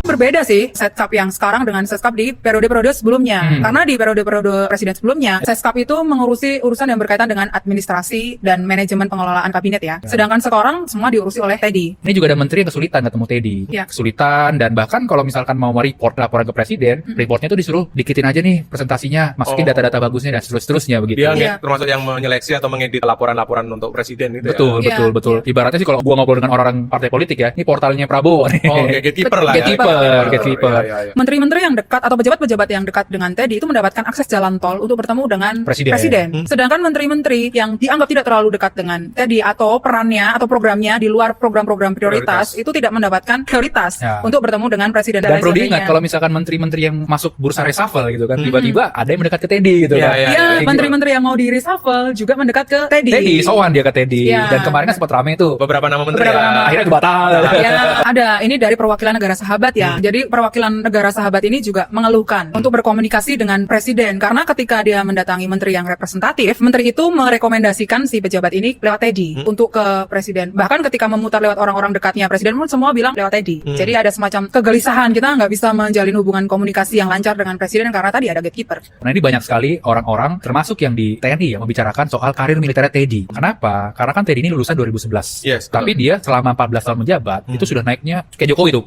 Berbeda sih Seskap yang sekarang dengan Seskap di periode-periode sebelumnya. Karena di periode-periode presiden sebelumnya, Seskap itu mengurusi urusan yang berkaitan dengan administrasi dan manajemen pengelolaan kabinet ya. Sedangkan sekarang semua diurusi oleh Teddy. Ini juga ada menteri yang kesulitan ketemu Teddy. Ya. Kesulitan, dan bahkan kalau misalkan mau report laporan ke presiden, reportnya tuh disuruh dikitin aja nih presentasinya, masukin data-data bagusnya dan seterusnya begitu. Dia termasuk yang menyeleksi atau mengedit laporan-laporan untuk presiden gitu Betul, ya. betul. Ibaratnya sih kalau gua ngobrol dengan orang partai politik ya, ini portalnya Prabowo nih. Oh, kayak gatekeeper lah ya. Gatekeeper. Iya. Menteri-menteri yang dekat atau pejabat-pejabat yang dekat dengan Teddy itu mendapatkan akses jalan tol untuk bertemu dengan presiden. Sedangkan menteri-menteri yang dianggap tidak terlalu dekat dengan Teddy atau perannya atau programnya di luar program-program prioritas itu tidak mendapatkan prioritas untuk bertemu dengan presiden. Dan perlu diingat kalau misalkan menteri-menteri yang masuk bursa reshuffle gitu kan, tiba-tiba ada yang mendekat ke Teddy gitu kan. Iya, menteri-menteri yang mau di reshuffle juga mendekat ke Teddy. Sowan dia ke Teddy. Dan kemarin kan sempat rame tuh. Beberapa nama menteri akhirnya itu batal. Ya, ada ini dari perwakilan negara sahabat ya. Jadi perwakilan negara sahabat ini juga mengeluhkan untuk berkomunikasi dengan presiden karena ketika dia mendatangi menteri yang representatif, menteri itu merekomendasikan si pejabat ini lewat Teddy untuk ke presiden. Bahkan ketika memutar lewat orang-orang dekatnya presiden pun semua bilang lewat Teddy. Jadi ada semacam kegelisahan, kita nggak bisa menjalin hubungan komunikasi yang lancar dengan presiden karena tadi ada gatekeeper. Nah, ini banyak sekali orang-orang termasuk yang di TNI yang membicarakan soal karir militer Teddy. Kenapa? Karena kan Teddy ini lulusan 2011. Tapi dia selama 14 tahun menjabat itu sudah naiknya kayak Jokowi tuh.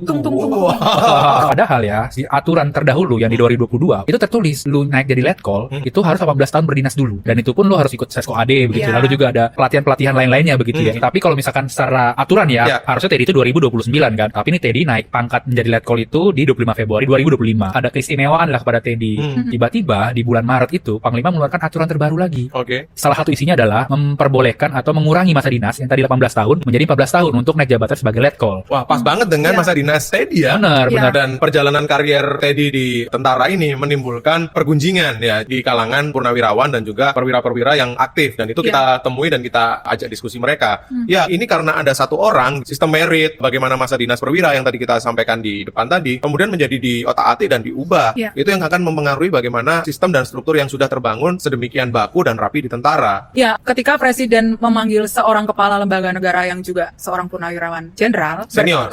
Padahal ya, si aturan terdahulu yang di 2022 itu tertulis lu naik jadi letkol itu harus 18 tahun berdinas dulu, dan itu pun lu harus ikut Sesko AD begitu. Lalu juga ada pelatihan-pelatihan lain-lainnya begitu ya. Tapi kalau misalkan secara aturan ya, harusnya Teddy itu 2029 kan. Tapi ini Teddy naik pangkat menjadi letkol itu di 25 Februari 2025. Ada keistimewaan lah kepada Teddy. Tiba-tiba di bulan Maret itu Panglima mengeluarkan aturan terbaru lagi. Salah satu isinya adalah memperbolehkan atau mengurangi masa dinas yang tadi 18 tahun menjadi 14 tahun untuk naik jabatan sebagai letkol. Wah, pas banget dengan masa dinas Teddy ya. Benar. Dan perjalanan karier Teddy di tentara ini menimbulkan pergunjingan ya di kalangan purnawirawan dan juga perwira-perwira yang aktif, dan itu kita temui dan kita ajak diskusi mereka. Ya, ini karena ada satu orang sistem merit, bagaimana masa dinas perwira yang tadi kita sampaikan di depan tadi, kemudian menjadi diotak-atik dan diubah. Itu yang akan mempengaruhi bagaimana sistem dan struktur yang sudah terbangun sedemikian baku dan rapi di tentara. Ya, ketika presiden memanggil seorang kepala lembaga negara yang juga seorang purnawirawan jenderal Senior.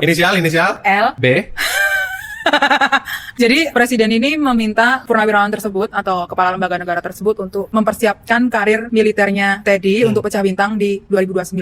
Inisial L B. Jadi presiden ini meminta purnawirawan tersebut atau kepala lembaga negara tersebut untuk mempersiapkan karir militernya Teddy untuk pecah bintang di 2029.